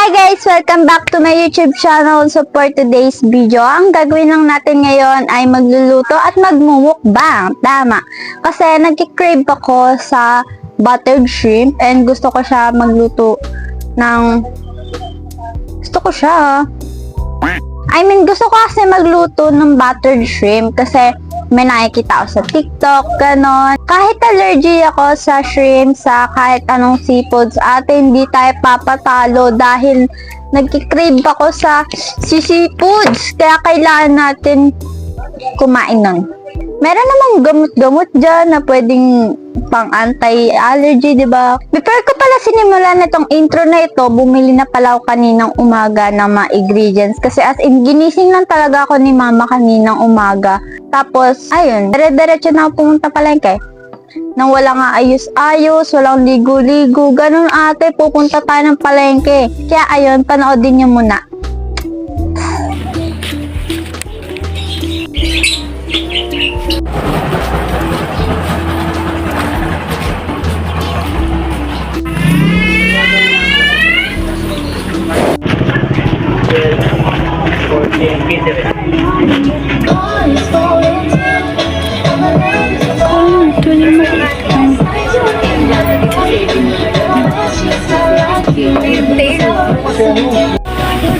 Hi guys! Welcome back to my YouTube channel. So for today's video, ang gagawin lang natin ngayon ay magluluto at magmumukbang. Tama. Kasi nagki-crave ako sa buttered shrimp and gusto ko siya magluto ng... Gusto ko siya. Gusto ko kasi magluto ng buttered shrimp kasi may nakikita ako sa TikTok, ganon. Kahit allergy ako sa shrimp, sa kahit anong seafoods, ate, hindi tayo papatalo dahil nagkikrave ako sa seafoods. Kaya kailangan natin kumain nun. Meron namang gamot-gamot dyan na pwedeng pang anti-allergy, di ba? Before ko pala sinimulan itong intro na ito, bumili na pala ako kaninang umaga ng mga ingredients. Kasi as in, ginising lang talaga ako ni mama kaninang umaga. Tapos, ayun, dire-diretso na ako pumunta palengke. Nang walang ayos-ayos, walang ligo-ligo, ganun ate, pupunta tayo ng palengke. Kaya ayun, panoodin niyo muna.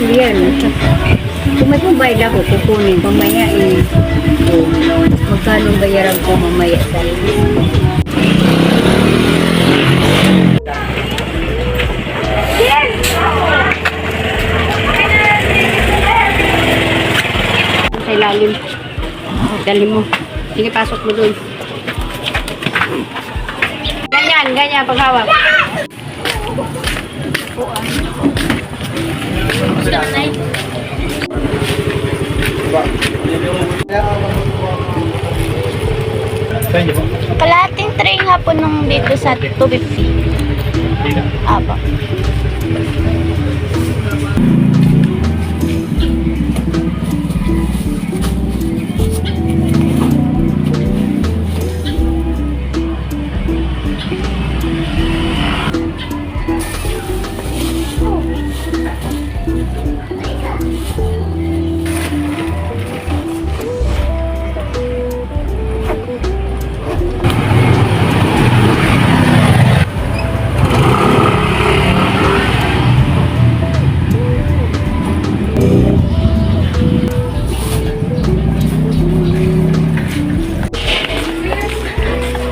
Yan. Kung may pambayad ako, kukunin. Mamaya magkano bayaran ko mamaya sa sa ilalim. Dali mo. Sige, pasok mo doon. Ganyan, paghawak. Kalahating tray nga po nung dito sa 250. Aba.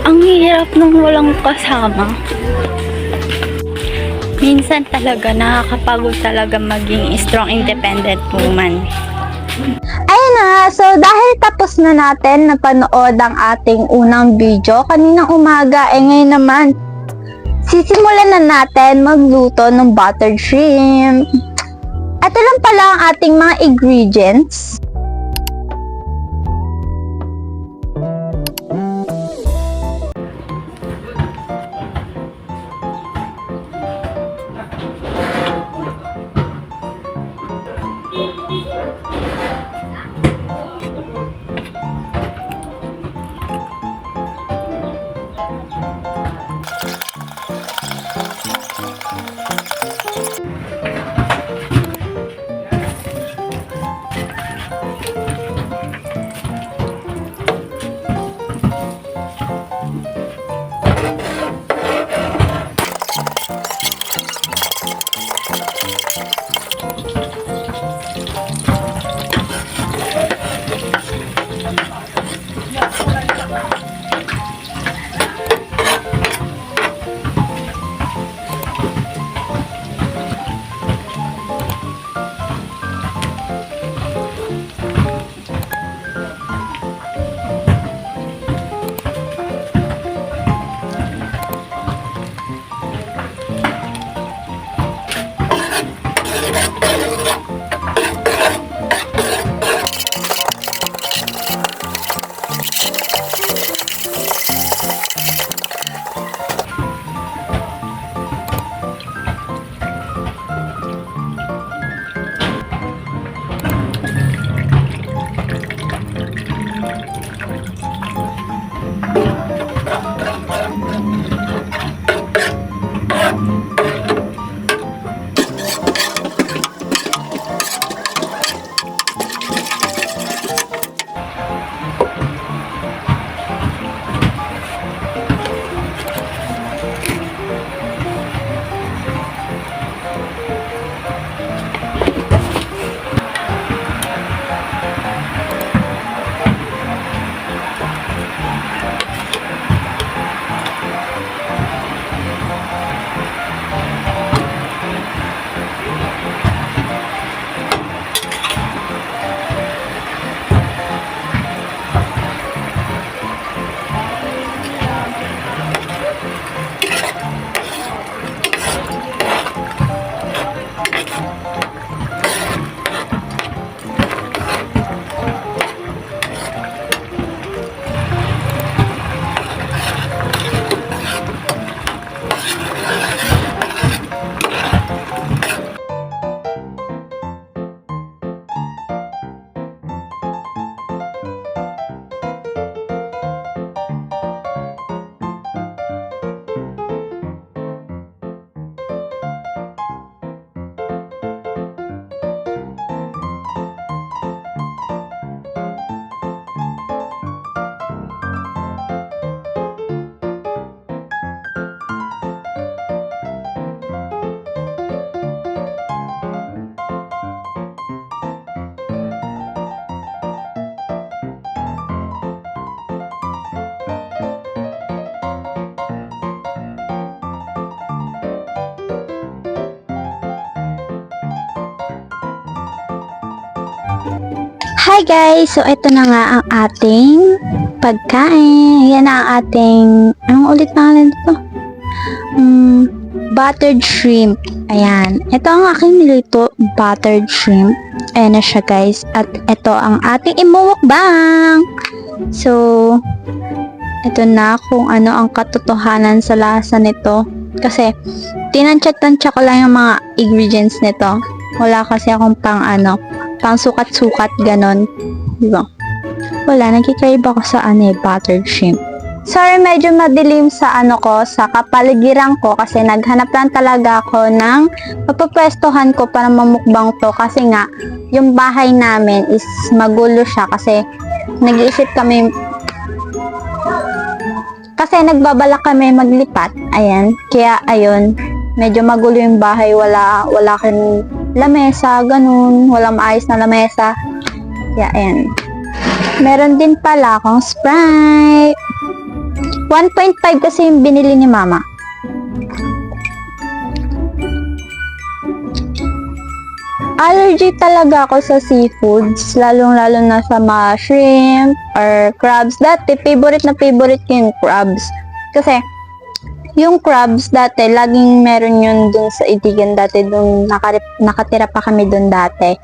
Ang hirap nung walang kasama. Minsan talaga nakakapagod talaga maging strong independent woman. Ayun na, so dahil tapos na natin napanood ang ating unang video kaninang umaga, ngayon naman sisimulan na natin magluto ng buttered shrimp. Ito lang pala ang ating mga ingredients. Hi guys! So, ito na nga ang ating pagkain. Yan na ang ating, anong ulit pangalan dito? Buttered shrimp. Ayan. Ito ang aking nilito, buttered shrimp. Ayan na siya guys. At ito ang ating imumukbang. So, ito na kung ano ang katotohanan sa lasa nito. Kasi, tinansya-tansya ko lang yung mga ingredients nito. Wala kasi akong pang sukat-sukat ganon. Diba? Wala, nagkikrave ako sa buttered shrimp. Sorry, medyo madilim sa sa kapaligiran ko kasi naghanap lang talaga ako ng mapapwestohan ko para mamukbang to kasi nga, yung bahay namin is magulo siya kasi nag-iisip kami kasi nagbabalak kami maglipat. Ayan. Kaya, ayun. Medyo magulo yung bahay. Wala kang lamesa, ganun. Walang maayos na lamesa. Kaya, ayan. Meron din pala akong Sprite. 1.5 kasi yung binili ni Mama. Allergy talaga ako sa seafoods, lalong-lalo na sa mga shrimp or crabs. Dati, favorite ko yung crabs. Kasi, yung crabs dati, laging meron yun dun sa Itigan dati, dun nakatira pa kami dun dati.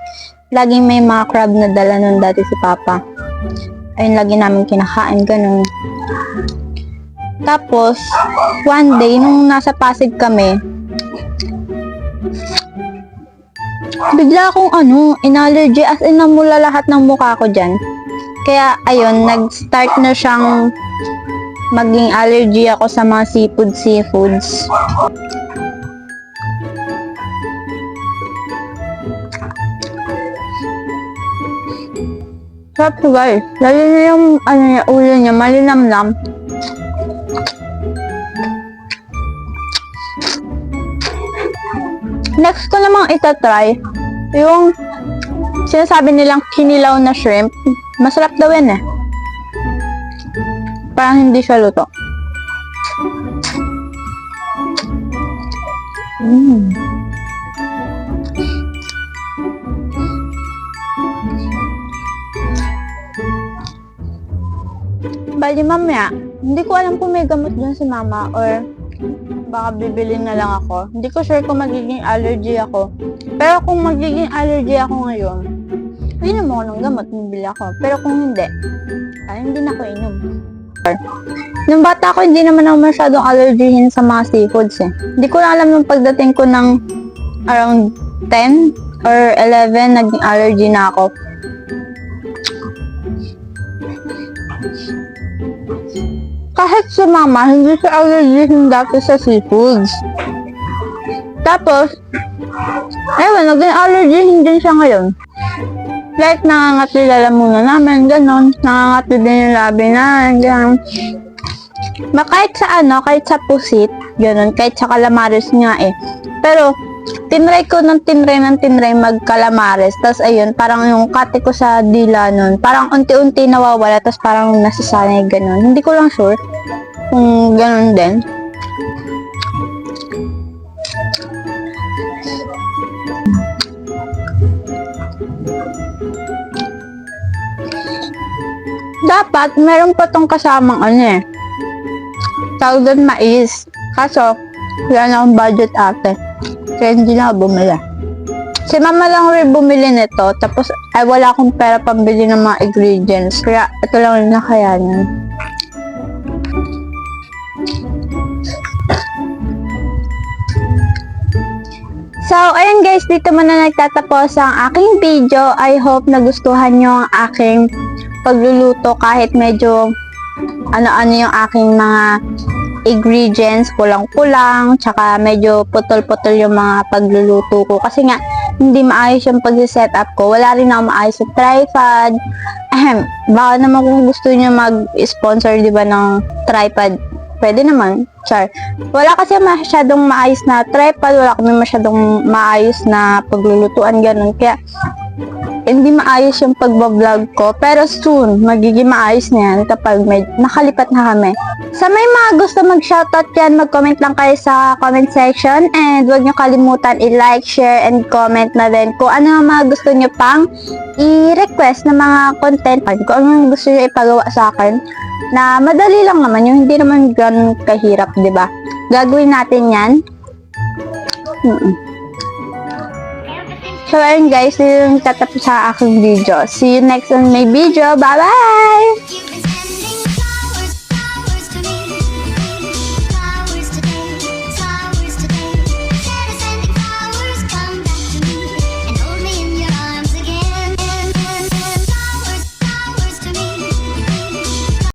Laging may mga crab na dala nun dati si Papa. Ayun, lagi namin kinakain, ganun. Tapos, one day, nung nasa Pasig kami, bigla akong in-allergy as in namula lahat ng mukha ko dyan. Kaya, ayun, nag-start na siyang maging allergy ako sa mga seafoods. Sarap to guys. Lalo na yung, ulo niya, malinamnam. Next ko namang itatry, yung sinasabi nilang kinilaw na shrimp. Masarap daw yan eh. Parang hindi siya luto. Bali mamaya, hindi ko alam kung may gamot dun si Mama or baka bibili na lang ako. Hindi ko sure kung magiging allergy ako. Pero kung magiging allergy ako ngayon, inom ako ng gamot, bibili ako. Pero kung hindi, hindi na ako inom. Nung bata ko, hindi naman ako masyadong allergyhin sa mga seafoods eh. Hindi ko na alam nung pagdating ko ng around 10 or 11, naging allergy na ako. Kahit si Mama, hindi siya allergy dati sa seafoods. Tapos, ewan, naging allergy din siya ngayon. Like, nangangatli lalamunan namin, ganon. Nangangatli din yung labi na, ganon. Kahit sa pusit, ganon, kahit sa calamares nga eh. Pero, tinry mag-calamares. Tapos, ayun, parang yung kate ko sa dila nun, parang unti-unti nawawala, tapos parang nasasanay, ganon. Hindi ko lang sure kung ganon din. Dapat, meron pa tong kasamang tawag doon mais. Kaso, wala na akong budget ate. Kaya hindi na ako bumili. Si Mama lang rin bumili nito. Tapos, wala akong pera pambili ng mga ingredients. Kaya, ito lang rin nakayanan. So, ayun guys, dito muna nagtatapos ang aking video. I hope nagustuhan nyo ang aking pagluluto kahit medyo ano-ano yung aking mga ingredients, kulang-kulang, tsaka medyo putol-putol yung mga pagluluto ko. Kasi nga, hindi maayos yung pag-set up ko. Wala rin ako maayos sa tripod. Baka naman kung gusto niyo mag-sponsor, di ba, ng tripod, pwede naman. Char. Wala kasi masyadong maayos na tripod, wala kami masyadong maayos na paglulutuan, ganun. Kaya, hindi maayos yung pagbablog ko. Pero soon, magiging maayos na yan kapag nakalipat na kami. Sa may mga gusto mag-shoutout dyan, mag-comment lang kayo sa comment section. And huwag nyo kalimutan i-like, share, and comment na din kung ano ang mga gusto nyo pang i-request na mga content. Kung ano gusto nyo ipagawa sa akin. Na madali lang naman yung hindi naman ganun kahirap, di ba? Gagawin natin yan. So, ayun guys, yun yung tatapos sa aking video. See you next on my video. Bye-bye!